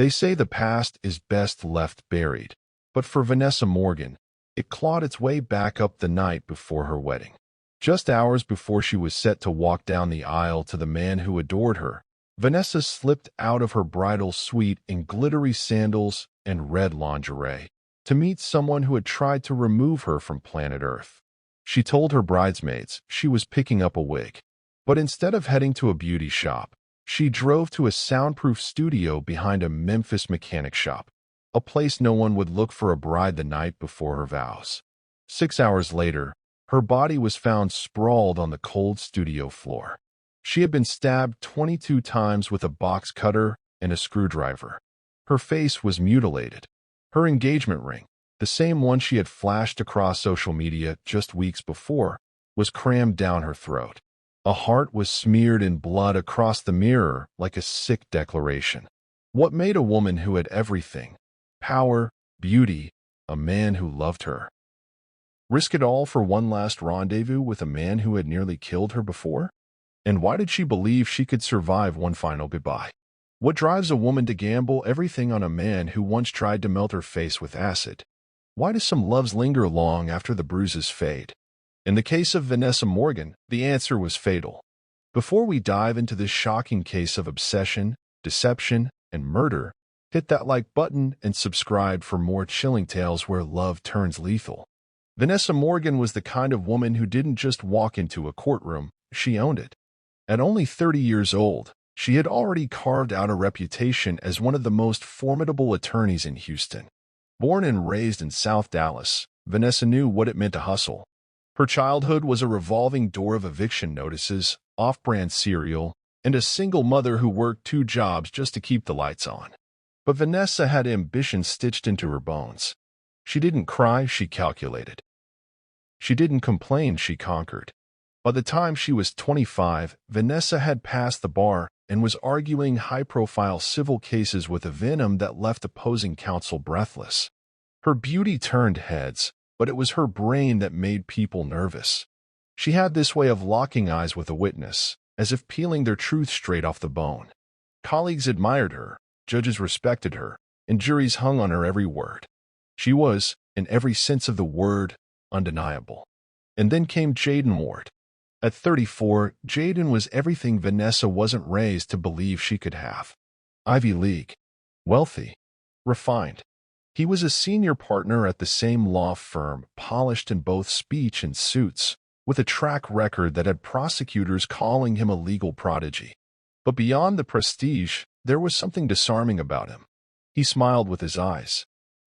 They say the past is best left buried, but for Vanessa Morgan, it clawed its way back up the night before her wedding. Just hours before she was set to walk down the aisle to the man who adored her, Vanessa slipped out of her bridal suite in glittery sandals and red lingerie to meet someone who had tried to remove her from planet Earth. She told her bridesmaids she was picking up a wig, but instead of heading to a beauty shop, she drove to a soundproof studio behind a Memphis mechanic shop, a place no one would look for a bride the night before her vows. 6 hours later, her body was found sprawled on the cold studio floor. She had been stabbed 22 times with a box cutter and a screwdriver. Her face was mutilated. Her engagement ring, the same one she had flashed across social media just weeks before, was crammed down her throat. A heart was smeared in blood across the mirror like a sick declaration. What made a woman who had everything, power, beauty, a man who loved her, risk it all for one last rendezvous with a man who had nearly killed her before? And why did she believe she could survive one final goodbye? What drives a woman to gamble everything on a man who once tried to melt her face with acid? Why do some loves linger long after the bruises fade? In the case of Vanessa Morgan, the answer was fatal. Before we dive into this shocking case of obsession, deception, and murder, hit that like button and subscribe for more chilling tales where love turns lethal. Vanessa Morgan was the kind of woman who didn't just walk into a courtroom, she owned it. At only 30 years old, she had already carved out a reputation as one of the most formidable attorneys in Houston. Born and raised in South Dallas, Vanessa knew what it meant to hustle. Her childhood was a revolving door of eviction notices, off-brand cereal, and a single mother who worked 2 jobs just to keep the lights on. But Vanessa had ambition stitched into her bones. She didn't cry, she calculated. She didn't complain, she conquered. By the time she was 25, Vanessa had passed the bar and was arguing high-profile civil cases with a venom that left opposing counsel breathless. Her beauty turned heads, but it was her brain that made people nervous. She had this way of locking eyes with a witness, as if peeling their truth straight off the bone. Colleagues admired her, judges respected her, and juries hung on her every word. She was, in every sense of the word, undeniable. And then came Jaden Ward. At 34, Jaden was everything Vanessa wasn't raised to believe she could have. Ivy League, wealthy, refined. He was a senior partner at the same law firm, polished in both speech and suits, with a track record that had prosecutors calling him a legal prodigy. But beyond the prestige, there was something disarming about him. He smiled with his eyes.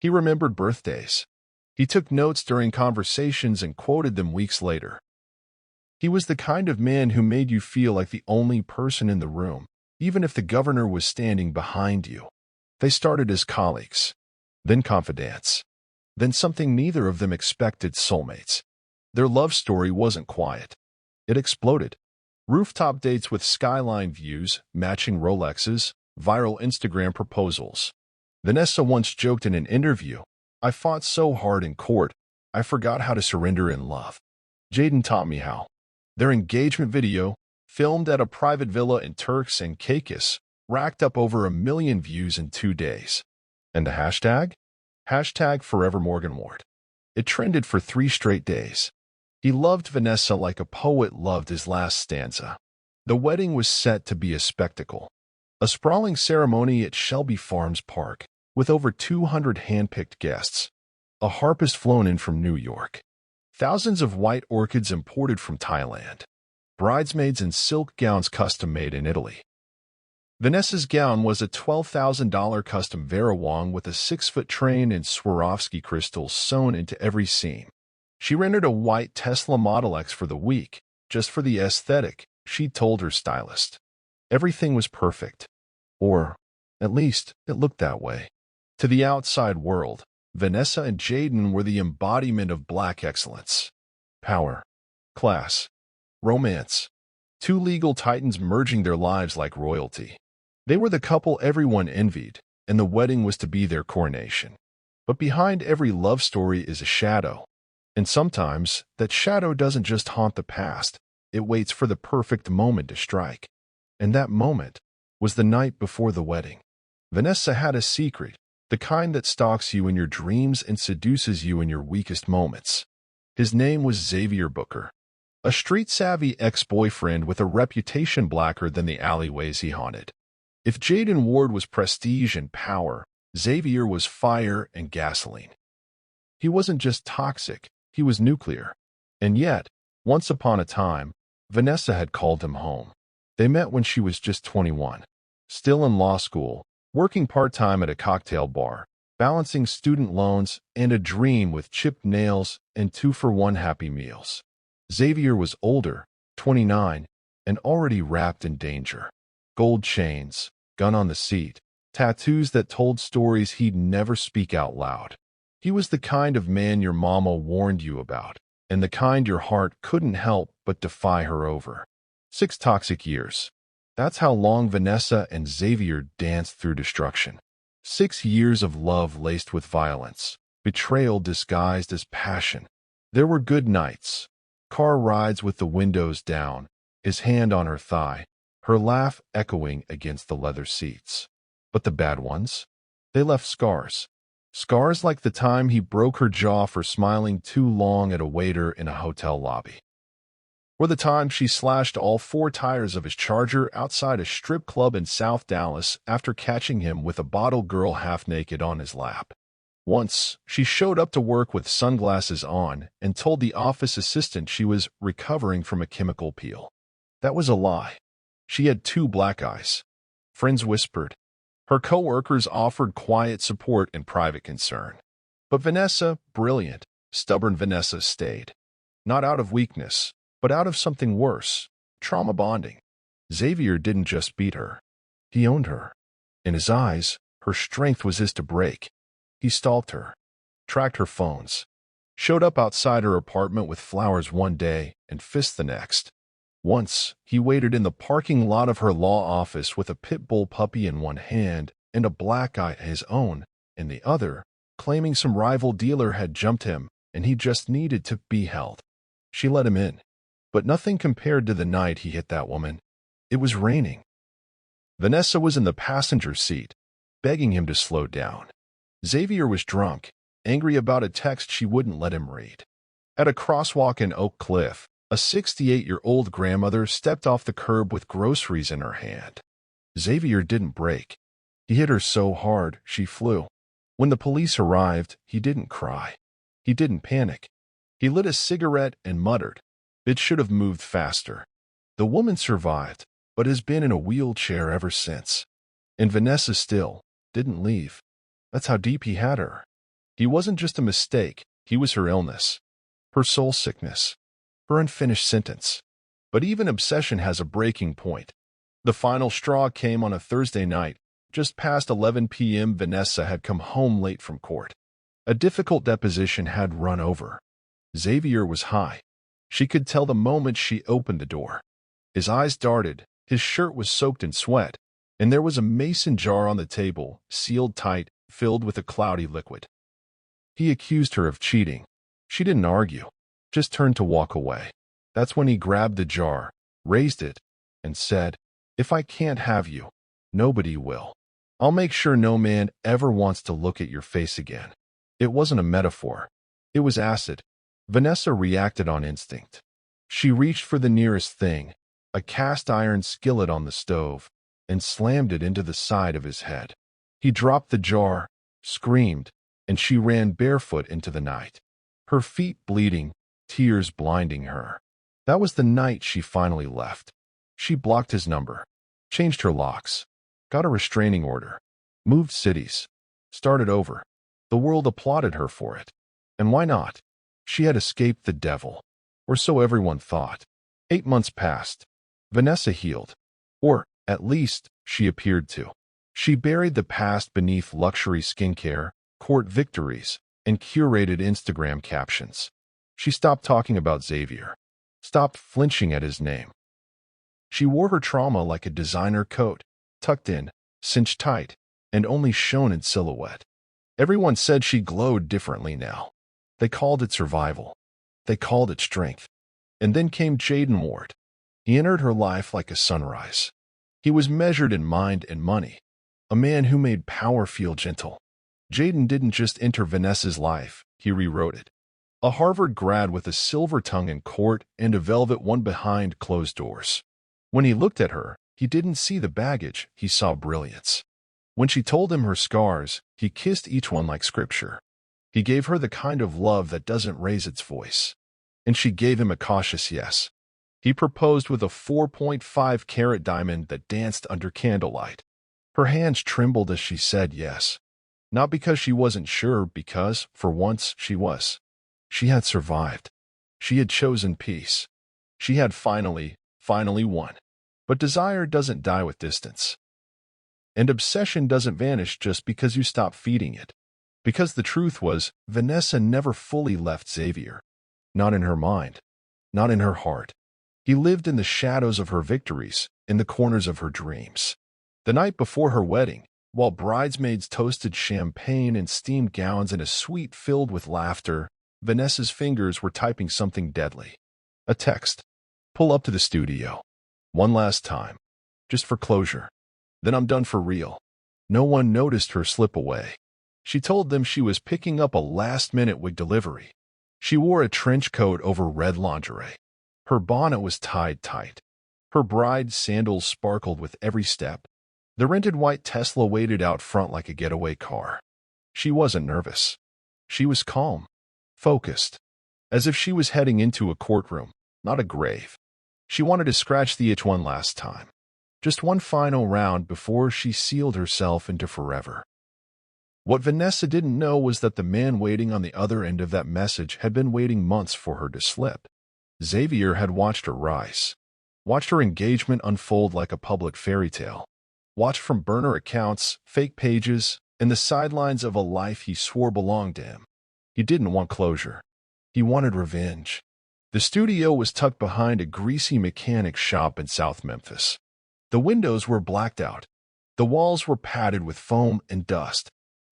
He remembered birthdays. He took notes during conversations and quoted them weeks later. He was the kind of man who made you feel like the only person in the room, even if the governor was standing behind you. They started as colleagues, then confidants, then something neither of them expected, soulmates. Their love story wasn't quiet. It exploded. Rooftop dates with skyline views, matching Rolexes, viral Instagram proposals. Vanessa once joked in an interview, "I fought so hard in court, I forgot how to surrender in love. Jaden taught me how." Their engagement video, filmed at a private villa in Turks and Caicos, racked up over 1 million views in 2 days. And the hashtag? Hashtag Forever Morgan Ward. It trended for 3 straight days. He loved Vanessa like a poet loved his last stanza. The wedding was set to be a spectacle. A sprawling ceremony at Shelby Farms Park, with over 200 hand-picked guests. A harpist flown in from New York. Thousands of white orchids imported from Thailand. Bridesmaids in silk gowns custom-made in Italy. Vanessa's gown was a $12,000 custom Varawang with a 6-foot train and Swarovski crystals sewn into every seam. She rented a white Tesla Model X for the week, just for the aesthetic, she told her stylist. Everything was perfect. Or, at least, it looked that way. To the outside world, Vanessa and Jaden were the embodiment of black excellence. Power, class, romance. 2 legal titans merging their lives like royalty. They were the couple everyone envied, and the wedding was to be their coronation. But behind every love story is a shadow. And sometimes, that shadow doesn't just haunt the past, it waits for the perfect moment to strike. And that moment was the night before the wedding. Vanessa had a secret, the kind that stalks you in your dreams and seduces you in your weakest moments. His name was Xavier Booker, a street-savvy ex-boyfriend with a reputation blacker than the alleyways he haunted. If Jaden Ward was prestige and power, Xavier was fire and gasoline. He wasn't just toxic, he was nuclear. And yet, once upon a time, Vanessa had called him home. They met when she was just 21, still in law school, working part-time at a cocktail bar, balancing student loans and a dream with chipped nails and 2-for-1 Happy Meals. Xavier was older, 29, and already wrapped in danger. Gold chains, gun on the seat, tattoos that told stories he'd never speak out loud. He was the kind of man your mama warned you about, and the kind your heart couldn't help but defy her over. 6 toxic years. That's how long Vanessa and Xavier danced through destruction. 6 years of love laced with violence, betrayal disguised as passion. There were good nights, car rides with the windows down, his hand on her thigh, her laugh echoing against the leather seats. But the bad ones? They left scars. Scars like the time he broke her jaw for smiling too long at a waiter in a hotel lobby. Or the time she slashed all 4 tires of his Charger outside a strip club in South Dallas after catching him with a bottle girl half-naked on his lap. Once, she showed up to work with sunglasses on and told the office assistant she was recovering from a chemical peel. That was a lie. She had 2 black eyes. Friends whispered. Her coworkers offered quiet support and private concern. But Vanessa, brilliant, stubborn Vanessa, stayed. Not out of weakness, but out of something worse, trauma bonding. Xavier didn't just beat her. He owned her. In his eyes, her strength was his to break. He stalked her, tracked her phones, showed up outside her apartment with flowers one day and fists the next. Once, he waited in the parking lot of her law office with a pit bull puppy in one hand and a black eye his own in the other, claiming some rival dealer had jumped him and he just needed to be held. She let him in. But nothing compared to the night he hit that woman. It was raining. Vanessa was in the passenger seat, begging him to slow down. Xavier was drunk, angry about a text she wouldn't let him read. At a crosswalk in Oak Cliff, a 68-year-old grandmother stepped off the curb with groceries in her hand. Xavier didn't break. He hit her so hard, she flew. When the police arrived, he didn't cry. He didn't panic. He lit a cigarette and muttered, "It should have moved faster." The woman survived, but has been in a wheelchair ever since. And Vanessa still didn't leave. That's how deep he had her. He wasn't just a mistake, he was her illness, her soul sickness, her unfinished sentence. But even obsession has a breaking point. The final straw came on a Thursday night. Just past 11 p.m. Vanessa had come home late from court. A difficult deposition had run over. Xavier was high. She could tell the moment she opened the door. His eyes darted, his shirt was soaked in sweat, and there was a mason jar on the table, sealed tight, filled with a cloudy liquid. He accused her of cheating. She didn't argue, just turned to walk away. That's when he grabbed the jar, raised it, and said, "If I can't have you, nobody will. I'll make sure no man ever wants to look at your face again." It wasn't a metaphor. It was acid. Vanessa reacted on instinct. She reached for the nearest thing, a cast-iron skillet on the stove, and slammed it into the side of his head. He dropped the jar, screamed, and she ran barefoot into the night, her feet bleeding, tears blinding her. That was the night she finally left. She blocked his number, changed her locks, got a restraining order, moved cities, started over. The world applauded her for it. And why not? She had escaped the devil, or so everyone thought. 8 months passed. Vanessa healed, or at least she appeared to. She buried the past beneath luxury skincare, court victories, and curated Instagram captions. She stopped talking about Xavier, stopped flinching at his name. She wore her trauma like a designer coat, tucked in, cinched tight, and only shown in silhouette. Everyone said she glowed differently now. They called it survival. They called it strength. And then came Jaden Ward. He entered her life like a sunrise. He was measured in mind and money. A man who made power feel gentle. Jaden didn't just enter Vanessa's life, he rewrote it. A Harvard grad with a silver tongue in court and a velvet one behind closed doors. When he looked at her, he didn't see the baggage, he saw brilliance. When she told him her scars, he kissed each one like scripture. He gave her the kind of love that doesn't raise its voice. And she gave him a cautious yes. He proposed with a 4.5-carat diamond that danced under candlelight. Her hands trembled as she said yes. Not because she wasn't sure, because, for once, she was. She had survived. She had chosen peace. She had finally won. But desire doesn't die with distance. And obsession doesn't vanish just because you stop feeding it. Because the truth was, Vanessa never fully left Xavier. Not in her mind. Not in her heart. He lived in the shadows of her victories, in the corners of her dreams. The night before her wedding, while bridesmaids toasted champagne and steamed gowns in a suite filled with laughter, Vanessa's fingers were typing something deadly. A text. Pull up to the studio. One last time. Just for closure. Then I'm done for real. No one noticed her slip away. She told them she was picking up a last-minute wig delivery. She wore a trench coat over red lingerie. Her bonnet was tied tight. Her bride's sandals sparkled with every step. The rented white Tesla waited out front like a getaway car. She wasn't nervous. She was calm, focused, as if she was heading into a courtroom, not a grave. She wanted to scratch the itch one last time. Just one final round before she sealed herself into forever. What Vanessa didn't know was that the man waiting on the other end of that message had been waiting months for her to slip. Xavier had watched her rise, watched her engagement unfold like a public fairy tale, watched from burner accounts, fake pages, and the sidelines of a life he swore belonged to him. He didn't want closure. He wanted revenge. The studio was tucked behind a greasy mechanic shop in South Memphis. The windows were blacked out. The walls were padded with foam and dust.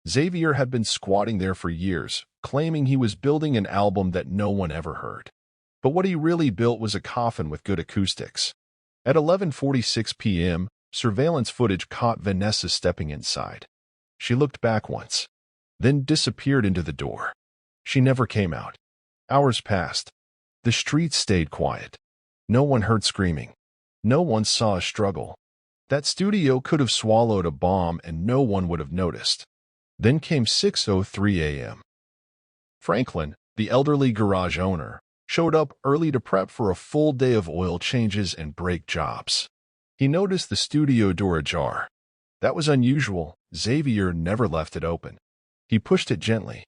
Xavier had been squatting there for years, claiming he was building an album that no one ever heard. But what he really built was a coffin with good acoustics. At 11:46 p.m., surveillance footage caught Vanessa stepping inside. She looked back once, then disappeared into the door. She never came out. Hours passed. The streets stayed quiet. No one heard screaming. No one saw a struggle. That studio could have swallowed a bomb and no one would have noticed. Then came 6:03 a.m. Franklin, the elderly garage owner, showed up early to prep for a full day of oil changes and brake jobs. He noticed the studio door ajar. That was unusual. Xavier never left it open. He pushed it gently,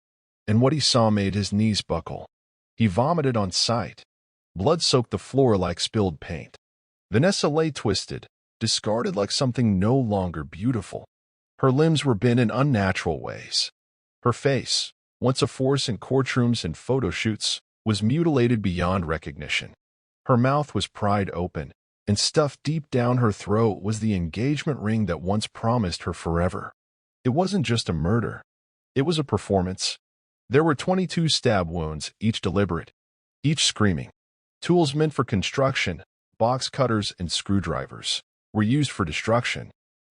and what he saw made his knees buckle. He vomited on sight. Blood soaked the floor like spilled paint. Vanessa lay twisted, discarded like something no longer beautiful. Her limbs were bent in unnatural ways. Her face, once a force in courtrooms and photo shoots, was mutilated beyond recognition. Her mouth was pried open, and stuffed deep down her throat was the engagement ring that once promised her forever. It wasn't just a murder. It was a performance. There were 22 stab wounds, each deliberate, each screaming. Tools meant for construction, box cutters and screwdrivers, were used for destruction.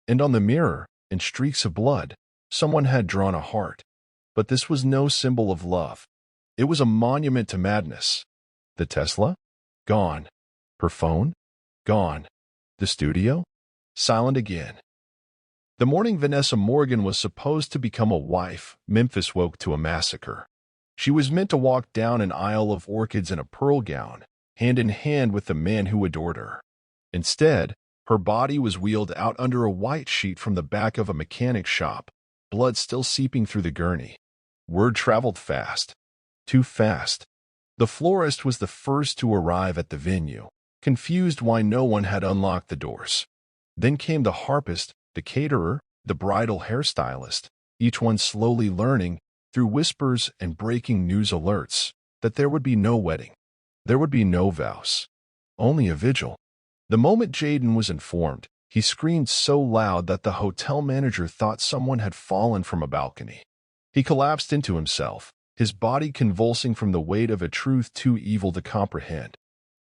And on the mirror, in streaks of blood, someone had drawn a heart. But this was no symbol of love. It was a monument to madness. The Tesla? Gone. Her phone? Gone. The studio? Silent again. The morning Vanessa Morgan was supposed to become a wife, Memphis woke to a massacre. She was meant to walk down an aisle of orchids in a pearl gown, hand in hand with the man who adored her. Instead, her body was wheeled out under a white sheet from the back of a mechanic shop, blood still seeping through the gurney. Word traveled fast. Too fast. The florist was the first to arrive at the venue, confused why no one had unlocked the doors. Then came the harpist, the caterer, the bridal hairstylist, each one slowly learning, through whispers and breaking news alerts, that there would be no wedding. There would be no vows. Only a vigil. The moment Jaden was informed, he screamed so loud that the hotel manager thought someone had fallen from a balcony. He collapsed into himself, his body convulsing from the weight of a truth too evil to comprehend.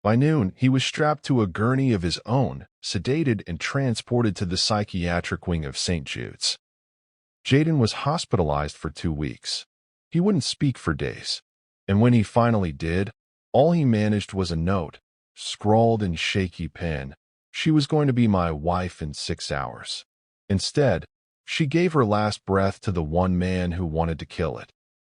By noon, he was strapped to a gurney of his own, sedated and transported to the psychiatric wing of St. Jude's. Jaden was hospitalized for 2 weeks. He wouldn't speak for days. And when he finally did, all he managed was a note, scrawled in shaky pen. She was going to be my wife in 6 hours. Instead, she gave her last breath to the one man who wanted to kill it.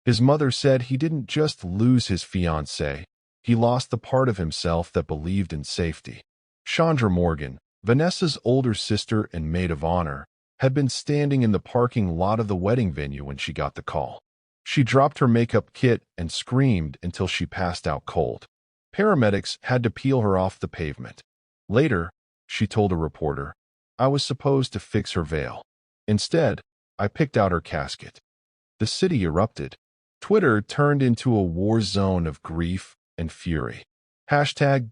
His mother said he didn't just lose his fiancée, he lost the part of himself that believed in safety. Chandra Morgan, Vanessa's older sister and maid of honor, had been standing in the parking lot of the wedding venue when she got the call. She dropped her makeup kit and screamed until she passed out cold. Paramedics had to peel her off the pavement. Later, she told a reporter, "I was supposed to fix her veil. Instead, I picked out her casket." The city erupted. Twitter turned into a war zone of grief and fury.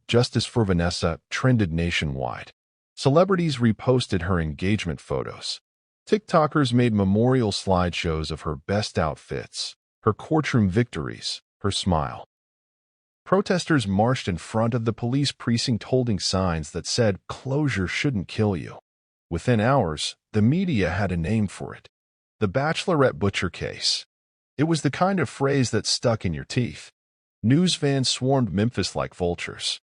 #Justice for Vanessa trended nationwide. Celebrities reposted her engagement photos. TikTokers made memorial slideshows of her best outfits, her courtroom victories, her smile. Protesters marched in front of the police precinct holding signs that said, "Closure shouldn't kill you." Within hours, the media had a name for it: the Bachelorette Butcher case. It was the kind of phrase that stuck in your teeth. News vans swarmed Memphis like vultures.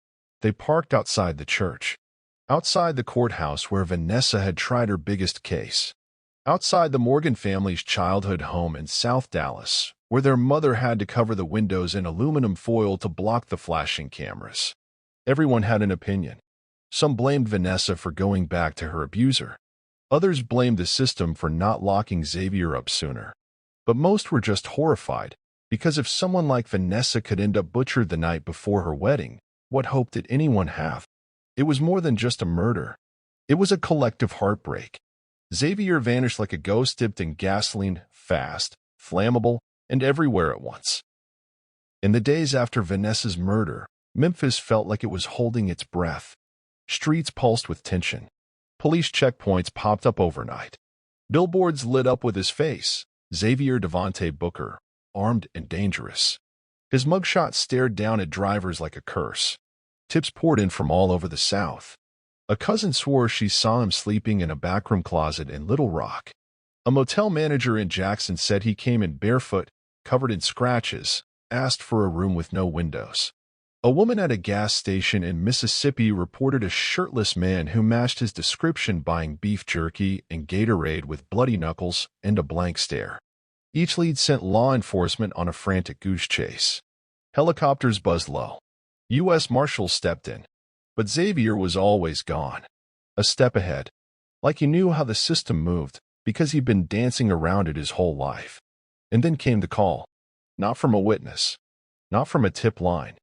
They parked outside the church, outside the courthouse where Vanessa had tried her biggest case, outside the Morgan family's childhood home in South Dallas, where their mother had to cover the windows in aluminum foil to block the flashing cameras. Everyone had an opinion. Some blamed Vanessa for going back to her abuser. Others blamed the system for not locking Xavier up sooner. But most were just horrified, because if someone like Vanessa could end up butchered the night before her wedding, what hope did anyone have? It was more than just a murder. It was a collective heartbreak. Xavier vanished like a ghost dipped in gasoline, fast, flammable, and everywhere at once. In the days after Vanessa's murder, Memphis felt like it was holding its breath. Streets pulsed with tension. Police checkpoints popped up overnight. Billboards lit up with his face, Xavier Devontae Booker, armed and dangerous. His mugshot stared down at drivers like a curse. Tips poured in from all over the South. A cousin swore she saw him sleeping in a backroom closet in Little Rock. A motel manager in Jackson said he came in barefoot, covered in scratches, asked for a room with no windows. A woman at a gas station in Mississippi reported a shirtless man who matched his description buying beef jerky and Gatorade with bloody knuckles and a blank stare. Each lead sent law enforcement on a frantic goose chase. Helicopters buzzed low. U.S. Marshals stepped in. But Xavier was always gone. A step ahead. Like he knew how the system moved, because he'd been dancing around it his whole life. And then came the call. Not from a witness. Not from a tip line.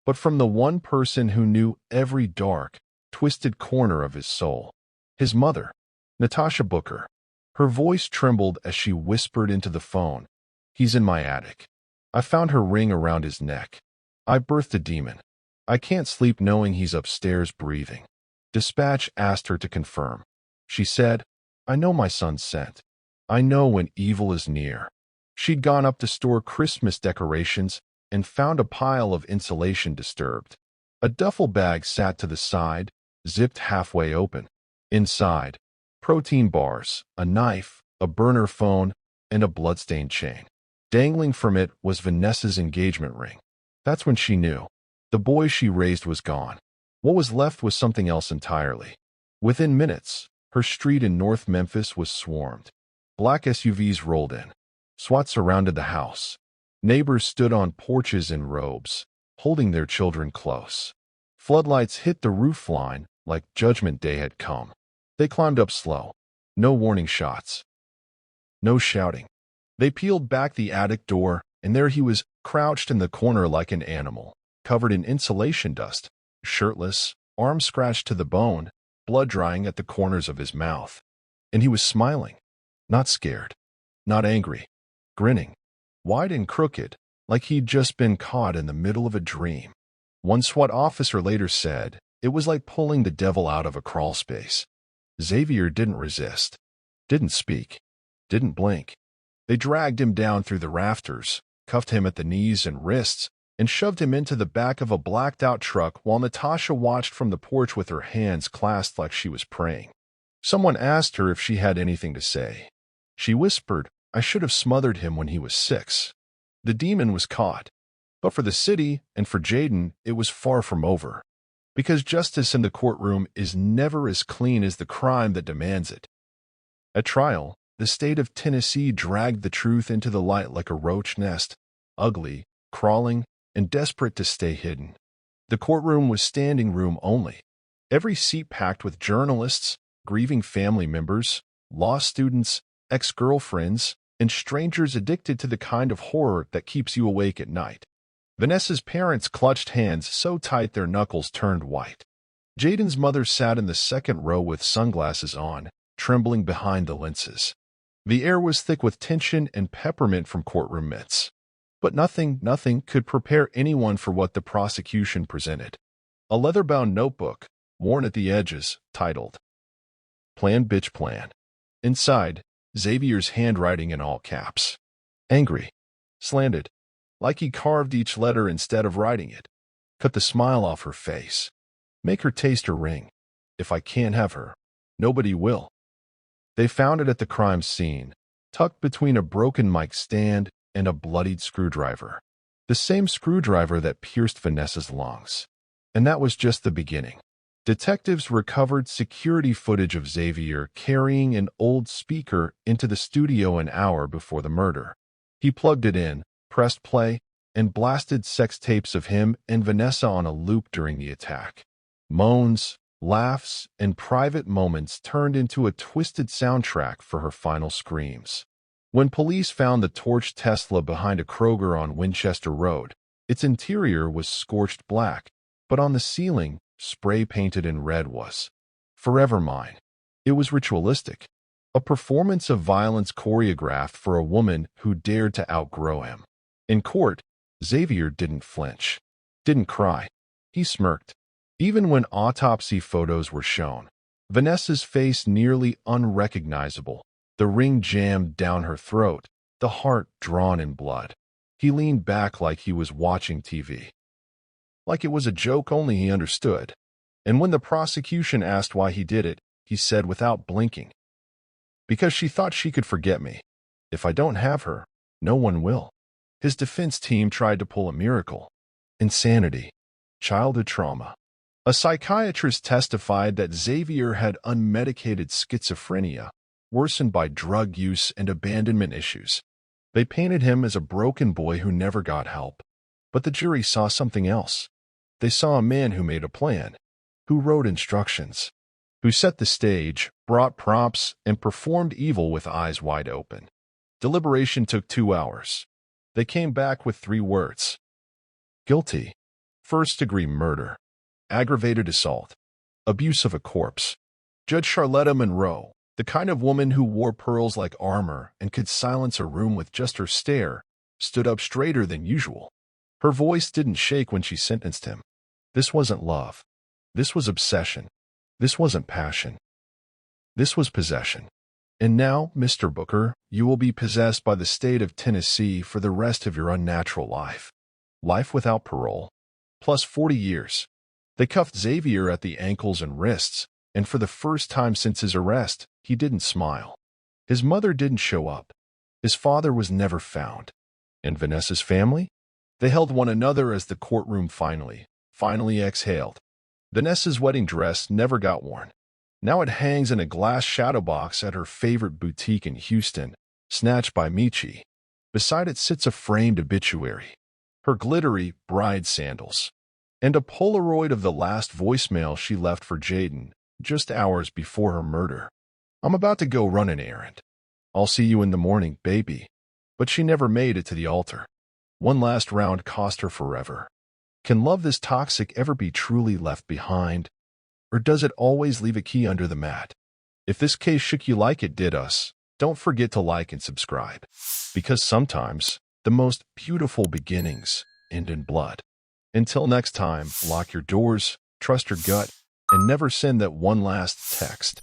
But from the one person who knew every dark, twisted corner of his soul. His mother, Natasha Booker. Her voice trembled as she whispered into the phone, "He's in my attic. I found her ring around his neck. I birthed a demon. I can't sleep knowing he's upstairs breathing." Dispatch asked her to confirm. She said, "I know my son's scent. I know when evil is near." She'd gone up to store Christmas decorations and found a pile of insulation disturbed. A duffel bag sat to the side, zipped halfway open. Inside, protein bars, a knife, a burner phone, and a bloodstained chain. Dangling from it was Vanessa's engagement ring. That's when she knew. The boy she raised was gone. What was left was something else entirely. Within minutes, her street in North Memphis was swarmed. Black SUVs rolled in. SWAT surrounded the house. Neighbors stood on porches in robes, holding their children close. Floodlights hit the roofline like Judgment Day had come. They climbed up slow. No warning shots. No shouting. They peeled back the attic door, and there he was, crouched in the corner like an animal, covered in insulation dust, shirtless, arms scratched to the bone, blood drying at the corners of his mouth. And he was smiling. Not scared. Not angry. Grinning. Wide and crooked, like he'd just been caught in the middle of a dream. One SWAT officer later said, it was like pulling the devil out of a crawl space. Xavier didn't resist. Didn't speak. Didn't blink. They dragged him down through the rafters, cuffed him at the knees and wrists, and shoved him into the back of a blacked-out truck while Natasha watched from the porch with her hands clasped like she was praying. Someone asked her if she had anything to say. She whispered, "I should have smothered him when he was 6. The demon was caught. But for the city and for Jaden, it was far from over. Because justice in the courtroom is never as clean as the crime that demands it." At trial, the state of Tennessee dragged the truth into the light like a roach nest, ugly, crawling, and desperate to stay hidden. The courtroom was standing room only. Every seat packed with journalists, grieving family members, law students, ex-girlfriends, and strangers addicted to the kind of horror that keeps you awake at night. Vanessa's parents clutched hands so tight their knuckles turned white. Jaden's mother sat in the second row with sunglasses on, trembling behind the lenses. The air was thick with tension and peppermint from courtroom mitts. But nothing could prepare anyone for what the prosecution presented. A leather-bound notebook, worn at the edges, titled, "Plan, Bitch, Plan." Inside, Xavier's handwriting in all caps. Angry, slanted, like he carved each letter instead of writing it. Cut the smile off her face. Make her taste her ring. If I can't have her, nobody will. They found it at the crime scene, tucked between a broken mic stand and a bloodied screwdriver. The same screwdriver that pierced Vanessa's lungs. And that was just the beginning. Detectives recovered security footage of Xavier carrying an old speaker into the studio an hour before the murder. He plugged it in, pressed play, and blasted sex tapes of him and Vanessa on a loop during the attack. Moans, laughs, and private moments turned into a twisted soundtrack for her final screams. When police found the torched Tesla behind a Kroger on Winchester Road, its interior was scorched black, but on the ceiling, spray-painted in red was "Forever Mine." It was ritualistic, a performance of violence choreographed for a woman who dared to outgrow him. In court, Xavier didn't flinch, didn't cry. He smirked. Even when autopsy photos were shown, Vanessa's face nearly unrecognizable, the ring jammed down her throat, the heart drawn in blood. He leaned back like he was watching TV. Like it was a joke only he understood. And when the prosecution asked why he did it, he said without blinking, "Because she thought she could forget me. If I don't have her, no one will." His defense team tried to pull a miracle. Insanity. Childhood trauma. A psychiatrist testified that Xavier had unmedicated schizophrenia, worsened by drug use and abandonment issues. They painted him as a broken boy who never got help. But the jury saw something else. They saw a man who made a plan, who wrote instructions, who set the stage, brought props, and performed evil with eyes wide open. Deliberation took 2 hours. They came back with 3 words. Guilty. First-degree murder. Aggravated assault. Abuse of a corpse. Judge Charlotta Monroe, the kind of woman who wore pearls like armor and could silence a room with just her stare, stood up straighter than usual. Her voice didn't shake when she sentenced him. This wasn't love. This was obsession. This wasn't passion. This was possession. And now, Mr. Booker, you will be possessed by the state of Tennessee for the rest of your unnatural life. Life without parole. Plus 40 years. They cuffed Xavier at the ankles and wrists, and for the first time since his arrest, he didn't smile. His mother didn't show up. His father was never found. And Vanessa's family? They held one another as the courtroom finally exhaled. Vanessa's wedding dress never got worn. Now it hangs in a glass shadow box at her favorite boutique in Houston, snatched by Michi. Beside it sits a framed obituary, her glittery bride sandals, and a Polaroid of the last voicemail she left for Jaden just hours before her murder. "I'm about to go run an errand. I'll see you in the morning, baby." But she never made it to the altar. One last round cost her forever. Can love this toxic ever be truly left behind? Or does it always leave a key under the mat? If this case shook you like it did us, don't forget to like and subscribe. Because sometimes, the most beautiful beginnings end in blood. Until next time, lock your doors, trust your gut, and never send that one last text.